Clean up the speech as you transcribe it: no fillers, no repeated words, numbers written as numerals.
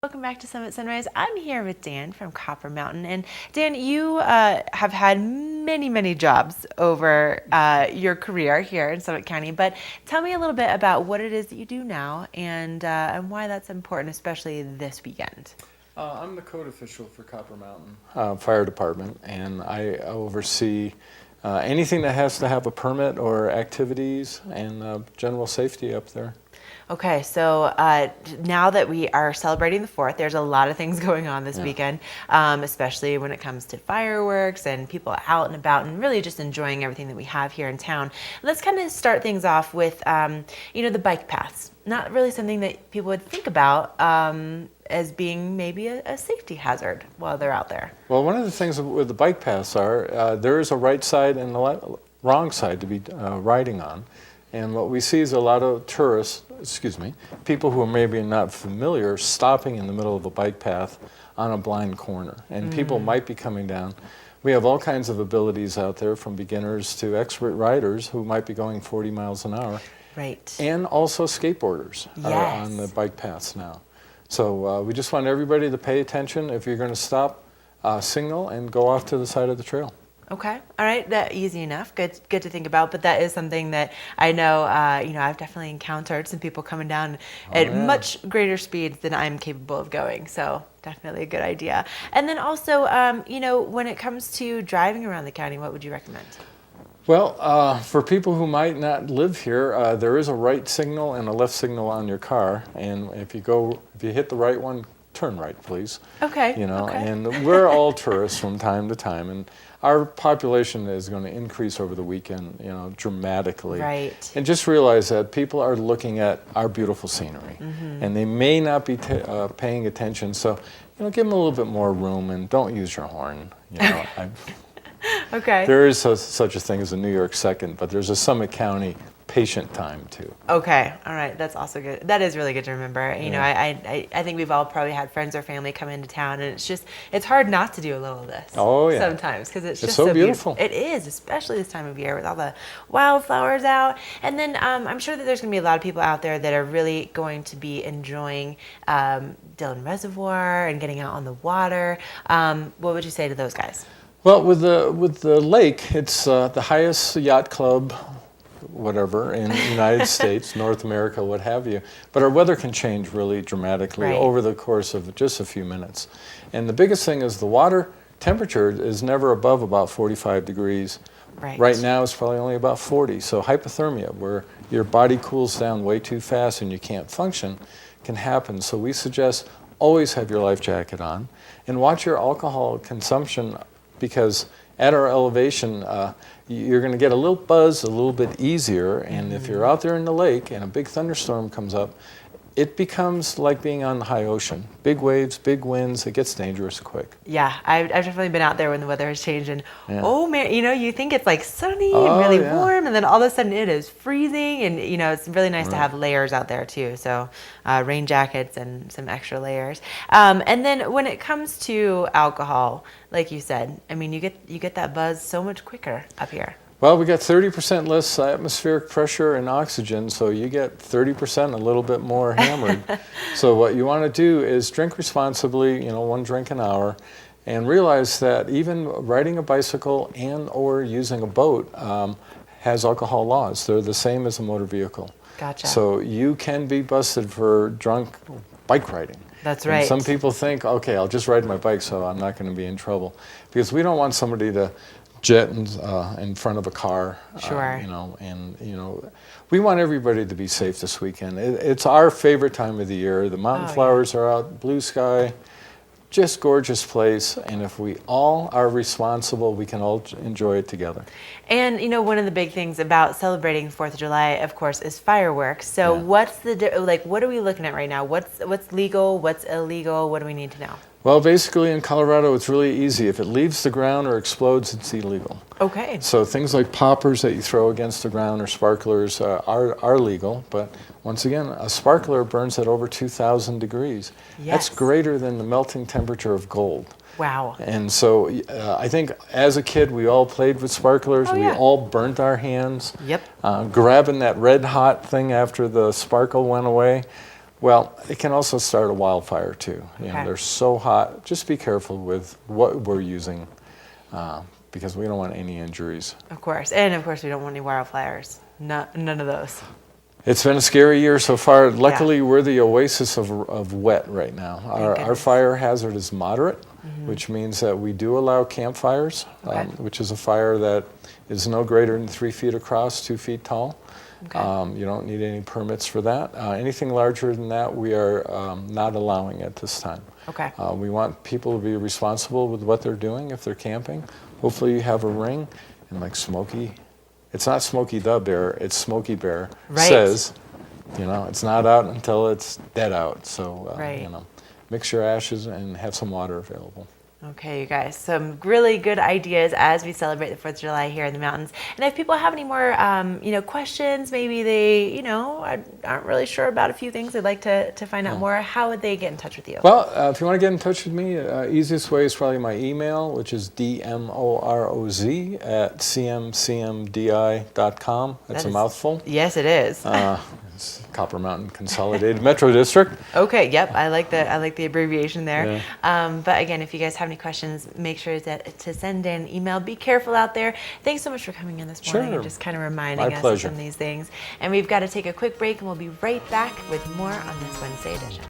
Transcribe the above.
Welcome back to Summit Sunrise. I'm here with Dan from Copper Mountain. And Dan, you have had many jobs over your career here in Summit County, but tell me a little bit about what it is that you do now and why that's important, especially this weekend. I'm the code official for Copper Mountain Fire Department, and I oversee anything that has to have a permit or activities and general safety up there. Okay, so now that we are celebrating the 4th, there's a lot of things going on this weekend, especially when it comes to fireworks and people out and about and really just enjoying everything that we have here in town. Let's kind of start things off with, the bike paths. Not really something that people would think about as being maybe a safety hazard while they're out there. Well, one of the things with the bike paths are there is a right side and a wrong side to be riding on. And what we see is a lot of tourists, people who are maybe not familiar, stopping in the middle of a bike path on a blind corner. And people might be coming down. We have all kinds of abilities out there, from beginners to expert riders who might be going 40 miles an hour. Right. And also skateboarders are on the bike paths now. So we just want everybody to pay attention. If you're going to stop, signal and go off to the side of the trail. Okay, all right, that easy enough. Good to think about. But that is something that I know. I've definitely encountered some people coming down at much greater speeds than I'm capable of going. So definitely a good idea. And then also, when it comes to driving around the county, what would you recommend? Well, for people who might not live here, there is a right signal and a left signal on your car, and if you hit the right one, turn right, please. Okay. And we're all tourists from time to time, and our population is going to increase over the weekend, dramatically. Right. And just realize that people are looking at our beautiful scenery, and they may not be paying attention. So, give them a little bit more room, and don't use your horn. Okay. There is such a thing as a New York second, but there's a Summit County patient time too. Okay, all right, that's also good. That is really good to remember. I think we've all probably had friends or family come into town, and it's hard not to do a little of this. Oh yeah. Sometimes, because it's just so beautiful. It is, especially this time of year with all the wildflowers out. And then I'm sure that there's going to be a lot of people out there that are really going to be enjoying Dillon Reservoir and getting out on the water. What would you say to those guys? Well, with the lake, it's the highest yacht club, whatever, in the United States, North America, what have you. But our weather can change really dramatically over the course of just a few minutes. And the biggest thing is the water temperature is never above about 45 degrees. Right now it's probably only about 40. So hypothermia, where your body cools down way too fast and you can't function, can happen. So we suggest always have your life jacket on and watch your alcohol consumption, because at our elevation, you're going to get a little buzz a little bit easier, and if you're out there in the lake and a big thunderstorm comes up, it becomes like being on the high ocean. Big waves, big winds, it gets dangerous quick. Yeah, I've definitely been out there when the weather has changed, and oh man, you think it's like sunny and really warm, and then all of a sudden it is freezing, and it's really nice to have layers out there too. So rain jackets and some extra layers. And then when it comes to alcohol, like you said, I mean, you get that buzz so much quicker up here. Well, we got 30% less atmospheric pressure and oxygen, so you get 30% a little bit more hammered. So what you want to do is drink responsibly, 1 drink an hour, and realize that even riding a bicycle and or using a boat has alcohol laws. They're the same as a motor vehicle. Gotcha. So you can be busted for drunk bike riding. That's right. And some people think, okay, I'll just ride my bike so I'm not going to be in trouble. Because we don't want somebody to jet in front of a car, Sure. We want everybody to be safe this weekend. It's our favorite time of the year. The mountain flowers are out, blue sky, just gorgeous place. And if we all are responsible, we can all enjoy it together. And one of the big things about celebrating 4th of July, of course, is fireworks. So what are we looking at right now? What's legal? What's illegal? What do we need to know? Well, basically in Colorado, it's really easy. If it leaves the ground or explodes, it's illegal. Okay. So things like poppers that you throw against the ground or sparklers are legal. But once again, a sparkler burns at over 2,000 degrees. Yes. That's greater than the melting temperature of gold. Wow. And so I think as a kid, we all played with sparklers. We all burnt our hands. Yep. Grabbing that red hot thing after the sparkle went away. Well, it can also start a wildfire too. You know, Okay. they're so hot. Just be careful with what we're using because we don't want any injuries. Of course. And of course, we don't want any wildfires. None of those. It's been a scary year so far. Luckily, we're the oasis of wet right now. Our goodness. fire hazard is moderate, which means that we do allow campfires, Okay. which is a fire that is no greater than 3 feet across, 2 feet tall. Okay. You don't need any permits for that. Anything larger than that, we are not allowing at this time. Okay. We want people to be responsible with what they're doing if they're camping. Hopefully you have a ring, and like Smokey, it's not Smokey the Bear, it's Smokey Bear, Right. says, you know, it's not out until it's dead out. So, Right. you know, mix your ashes and have some water available. Okay, you guys, some really good ideas as we celebrate the 4th of July here in the mountains. And if people have any more, questions, maybe they, aren't really sure about a few things, they'd like to find out more, how would they get in touch with you? Well, if you want to get in touch with me, easiest way is probably my email, which is dmoroz@cmcmdi.com. That's a mouthful. Yes, it is. It's Copper Mountain Consolidated Metro District. Okay, yep, I like the abbreviation there. Yeah. But again, if you guys have any questions, make sure to send an email. Be careful out there. Thanks so much for coming in this morning and just kind of reminding us of some of these things. And we've got to take a quick break, and we'll be right back with more on this Wednesday edition.